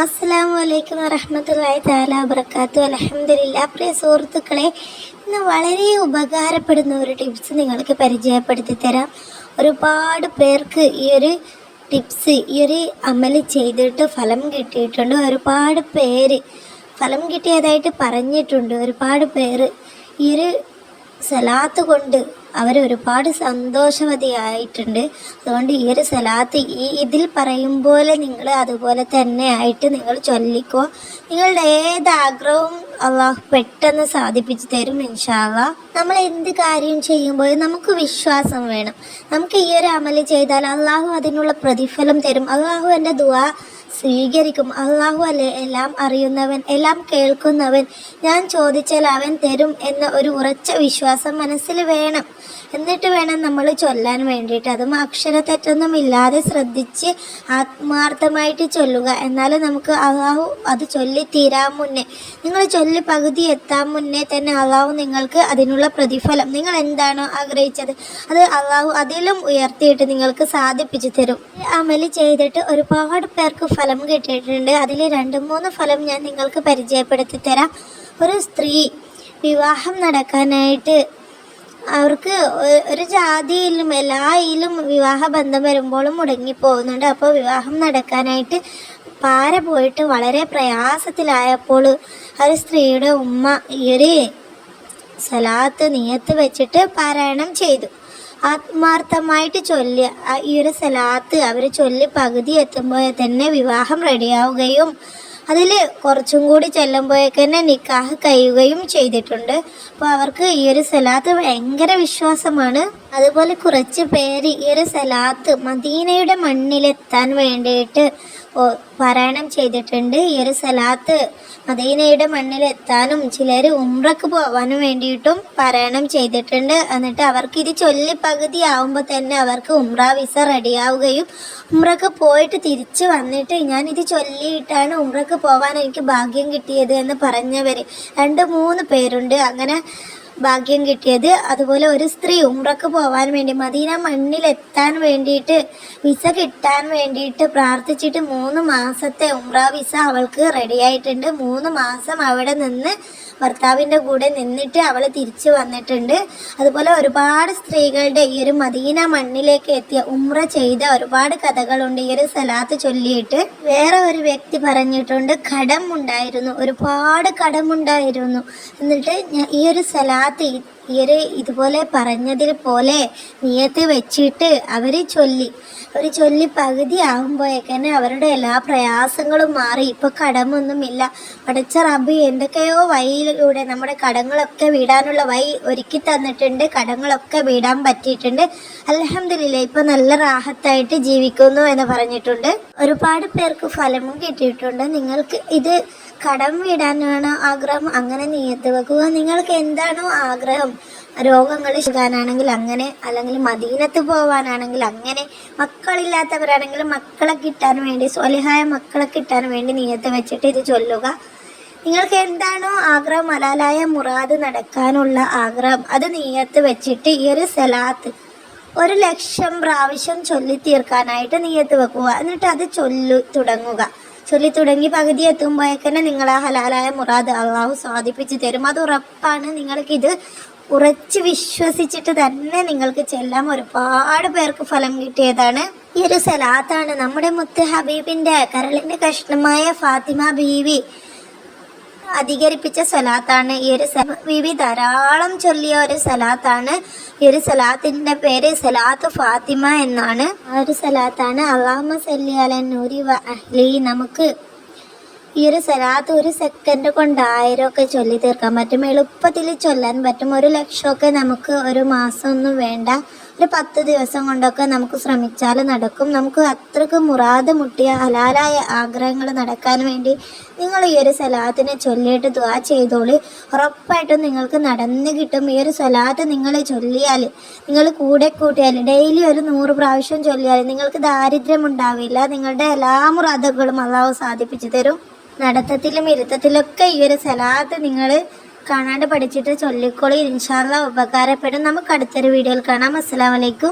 അസ്സലാമു അലൈക്കും വറഹ്മത്തുള്ളാഹി തആല വബറകാതുഹു. അൽഹംദുലില്ലാ. പ്രിയ സുഹൃത്തുക്കളെ, ഇന്ന് വളരെ ഉപകാരപ്പെടുന്ന ഒരു ടിപ്സ് നിങ്ങൾക്ക് പരിചയപ്പെടുത്തി തരാം. ഒരുപാട് പേർക്ക് ഈ ഒരു ടിപ്സ്, ഈ ഒരു അമല് ചെയ്തിട്ട് ഫലം കിട്ടിയിട്ടുണ്ട്. ഒരുപാട് പേര് ഫലം കിട്ടിയതായിട്ട് പറഞ്ഞിട്ടുണ്ട്. ഒരുപാട് പേര് ഈ ഒരു സലാത്ത് കൊണ്ട് അവർ ഒരുപാട് സന്തോഷവതിയായിട്ടുണ്ട്. അതുകൊണ്ട് ഈ ഒരു സലാത്ത് ഇതിൽ പറയും പോലെ നിങ്ങൾ അതുപോലെ തന്നെ ആയിട്ട് നിങ്ങൾ ചൊല്ലിക്കോ. നിങ്ങളുടെ ഏത് ആഗ്രഹവും അള്ളാഹു പെട്ടെന്ന് സാധിപ്പിച്ചു തരും ഇൻഷാ അല്ലാഹ്. നമ്മൾ എന്ത് കാര്യം ചെയ്യുമ്പോൾ നമുക്ക് വിശ്വാസം വേണം. നമുക്ക് ഈ ഒരു അമല് ചെയ്താൽ അള്ളാഹു അതിനുള്ള പ്രതിഫലം തരും. അള്ളാഹു എൻ്റെ ദുആ സ്വീകരിക്കും. അള്ളാഹു അല്ലേ എല്ലാം അറിയുന്നവൻ, എല്ലാം കേൾക്കുന്നവൻ. ഞാൻ ചോദിച്ചാൽ അവൻ തരും എന്ന ഒരു ഉറച്ച വിശ്വാസം മനസ്സിൽ വേണം. എന്നിട്ട് വേണം നമ്മൾ ചൊല്ലാൻ വേണ്ടിയിട്ട്. അതും അക്ഷരത്തെറ്റൊന്നും ഇല്ലാതെ ശ്രദ്ധിച്ച് ആത്മാർത്ഥമായിട്ട് ചൊല്ലുക. എന്നാലും നമുക്ക് അള്ളാഹു അത് ചൊല്ലി തീരാൻ മുന്നേ, നിങ്ങൾ ചൊല്ലി പകുതി എത്താൻ മുന്നേ തന്നെ അള്ളാഹു നിങ്ങൾക്ക് അതിനുള്ള പ്രതിഫലം, നിങ്ങൾ എന്താണോ ആഗ്രഹിച്ചത് അത് അള്ളാഹു അതിലും ഉയർത്തിയിട്ട് നിങ്ങൾക്ക് സാധിപ്പിച്ചു തരും. അമല് ചെയ്തിട്ട് ഒരുപാട് പേർക്ക് ഫലം കിട്ടിയിട്ടുണ്ട്. അതിൽ 2-3 ഫലം ഞാൻ നിങ്ങൾക്ക് പരിചയപ്പെടുത്തി തരാം. ഒരു സ്ത്രീ വിവാഹം നടക്കാനായിട്ട് അവർക്ക് ഒരു ജാതിയിലും എല്ലായിലും വിവാഹ ബന്ധം വരുമ്പോഴും മുടങ്ങിപ്പോകുന്നുണ്ട്. അപ്പോൾ വിവാഹം നടക്കാനായിട്ട് പാര പോയിട്ട് വളരെ പ്രയാസത്തിലായപ്പോൾ ഒരു സ്ത്രീയുടെ ഉമ്മ ഈ ഒരു സലാത്ത് നിയത്ത് വെച്ചിട്ട് പാരായണം ചെയ്തു. ആത്മാർത്ഥമായിട്ട് ചൊല്ലിയ ഈ ഒരു സലാത്ത് അവർ ചൊല്ലി പകുതി എത്തുമ്പോൾ തന്നെ വിവാഹം റെഡിയാവുകയും അതിൽ കുറച്ചും കൂടി ചെല്ലുമ്പോഴേക്ക് തന്നെ നിക്കാഹ് കഴിയുകയും ചെയ്തിട്ടുണ്ട്. അപ്പോൾ അവർക്ക് ഈ ഒരു സലാത്ത് ഭയങ്കര വിശ്വാസമാണ്. അതുപോലെ കുറച്ച് പേര് ഈ ഒരു സലാത്ത് മദീനയുടെ മണ്ണിലെത്താൻ വേണ്ടിയിട്ട് പാരായണം ചെയ്തിട്ടുണ്ട്. ഈ ഒരു സലാത്ത് മദീനയുടെ മണ്ണിലെത്താനും ചിലർ ഉംറക്ക് പോകാനും വേണ്ടിയിട്ടും പാരായണം ചെയ്തിട്ടുണ്ട്. എന്നിട്ട് അവർക്ക് ഇത് ചൊല്ലി പകുതി ആവുമ്പോൾ തന്നെ അവർക്ക് ഉംറ വിസ റെഡിയാവുകയും ഉംറക്ക് പോയിട്ട് തിരിച്ച് വന്നിട്ട് ഞാനിത് ചൊല്ലിയിട്ടാണ് ഉംറക്ക് പോകാൻ എനിക്ക് ഭാഗ്യം കിട്ടിയത് എന്ന് പറഞ്ഞവർ 2-3 പേരുണ്ട് അങ്ങനെ ഭാഗ്യം കിട്ടിയത്. അതുപോലെ ഒരു സ്ത്രീ ഉംറക്ക് പോകാൻ വേണ്ടി മദീന മണ്ണിലെത്താൻ വേണ്ടിയിട്ട് വിസ കിട്ടാൻ വേണ്ടിയിട്ട് പ്രാർത്ഥിച്ചിട്ട് 3 മാസത്തെ ഉംറ വിസ അവൾക്ക് റെഡിയായിട്ടുണ്ട്. 3 മാസം അവിടെ നിന്ന് ഭർത്താവിൻ്റെ കൂടെ നിന്നിട്ട് അവൾ തിരിച്ചു വന്നിട്ടുണ്ട്. അതുപോലെ ഒരുപാട് സ്ത്രീകളുടെ ഈ ഒരു മദീന മണ്ണിലേക്ക് എത്തിയ ഉംറ ചെയ്ത ഒരുപാട് കഥകളുണ്ട് ഈ ഒരു സലാത്ത് ചൊല്ലിയിട്ട്. വേറെ ഒരു വ്യക്തി പറഞ്ഞിട്ടുണ്ട്, കടം ഉണ്ടായിരുന്നു, ഒരുപാട് കടമുണ്ടായിരുന്നു. എന്നിട്ട് ഈ ഒരു സലാത്ത് ഇതുപോലെ പറഞ്ഞതിൽ പോലെ നിയത്ത് വെച്ചിട്ട് അവർ ചൊല്ലി പകുതി ആകുമ്പോഴേക്കന്നെ അവരുടെ എല്ലാ പ്രയാസങ്ങളും മാറി. ഇപ്പോൾ കടമൊന്നുമില്ല. പടച്ച റബ്ബ് എന്തൊക്കെയോ വഴിയിലൂടെ നമ്മുടെ കടങ്ങളൊക്കെ വീടാനുള്ള വഴി ഒരുക്കി തന്നിട്ടുണ്ട്. കടങ്ങളൊക്കെ വീടാൻ പറ്റിയിട്ടുണ്ട്. അൽഹംദുലില്ലാ, ഇപ്പോൾ നല്ല റാഹത്തായിട്ട് ജീവിക്കുന്നു എന്ന് പറഞ്ഞിട്ടുണ്ട്. ഒരുപാട് പേർക്ക് ഫലവും കിട്ടിയിട്ടുണ്ട്. നിങ്ങൾക്ക് ഇത് കടം വീടാനാണോ ആഗ്രഹം, അങ്ങനെ നിയത്ത് വെക്കുക. നിങ്ങൾക്ക് എന്താണോ ആഗ്രഹം, രോഗങ്ങൾ ശുകാനാണെങ്കിൽ അങ്ങനെ, അല്ലെങ്കിൽ മദീനത്ത് പോവാനാണെങ്കിൽ അങ്ങനെ, മക്കളില്ലാത്തവരാണെങ്കിൽ മക്കളെ കിട്ടാൻ വേണ്ടി, സ്വലിഹായ മക്കളെ കിട്ടാൻ വേണ്ടി നിയത്ത് വെച്ചിട്ട് ഇത് ചൊല്ലുക. നിങ്ങൾക്ക് എന്താണോ ആഗ്രഹം, ഹലാലായ മുറാദ് നടക്കാനുള്ള ആഗ്രഹം, അത് നിയത്ത് വെച്ചിട്ട് ഈ ഒരു സലാത്ത് 1,00,000 പ്രാവശ്യം ചൊല്ലി തീർക്കാനായിട്ട് നിയത്ത് വെക്കുക. എന്നിട്ട് അത് ചൊല്ലി തുടങ്ങി പകുതി എത്തുമ്പോഴേക്കന്നെ നിങ്ങൾ ആ ഹലാലായ മുറാദ് അള്ളാഹു സാധിപ്പിച്ച് തരും. അത് ഉറപ്പാണ്. നിങ്ങൾക്കിത് ഉറച്ച് വിശ്വസിച്ചിട്ട് തന്നെ നിങ്ങൾക്ക് ചെല്ലാം. ഒരുപാട് പേർക്ക് ഫലം കിട്ടിയതാണ്. ഈ ഒരു സലാത്താണ് നമ്മുടെ മുത്ത് ഹബീബിൻ്റെ കരളിൻ്റെ കഷ്ണമായ ഫാത്തിമ ബീവി അധികരിപ്പിച്ച സലാത്താണ്. ഈ ഒരു ബീവി ധാരാളം ചൊല്ലിയ ഒരു സലാത്താണ്. ഈ ഒരു സലാത്തിൻ്റെ പേര് സലാത്ത് ഫാത്തിമ എന്നാണ്. ആ ഒരു സലാത്താണ്. അല്ലാഹുമ്മ സല്ലി അലാ നൂരി വ അഹ്ലി. നമുക്ക് ഈ ഒരു സലാത്ത് 1 സെക്കൻഡ് കൊണ്ട് 1000 ഒക്കെ ചൊല്ലി തീർക്കാൻ പറ്റും. എളുപ്പത്തിൽ ചൊല്ലാൻ പറ്റും. 1,00,000 നമുക്ക് ഒരു മാസമൊന്നും വേണ്ട, ഒരു 10 ദിവസം കൊണ്ടൊക്കെ നമുക്ക് ശ്രമിച്ചാൽ നടക്കും. നമുക്ക് അത്രയ്ക്ക് മുറാദ് മുട്ടിയ ഹലാലായ ആഗ്രഹങ്ങൾ നടക്കാൻ വേണ്ടി നിങ്ങൾ ഈ ഒരു സലാത്തിനെ ചൊല്ലിയിട്ട് ദുആ ചെയ്തോളി. ഉറപ്പായിട്ടും നിങ്ങൾക്ക് നടന്ന് കിട്ടും. ഈ ഒരു സലാത്ത് നിങ്ങൾ ചൊല്ലിയാൽ, നിങ്ങൾ കൂട്ടിയാൽ ഡെയിലി ഒരു 100 പ്രാവശ്യം ചൊല്ലിയാൽ നിങ്ങൾക്ക് ദാരിദ്ര്യം ഉണ്ടാവില്ല. നിങ്ങളുടെ എല്ലാ മുറാദുകളും അള്ളാഹു സാധിപ്പിച്ചു തരും. നടത്തത്തിലും ഇരുത്തത്തിലൊക്കെ ഈ ഒരു സലാത്ത് നിങ്ങൾ കാണാണ്ട് പഠിച്ചിട്ട് ചൊല്ലിക്കോളി. ഇൻഷാ അല്ലാഹ് ഉപകാരപ്പെടും. നമുക്ക് അടുത്തൊരു വീഡിയോയിൽ കാണാം. അസ്സലാമു അലൈക്കും.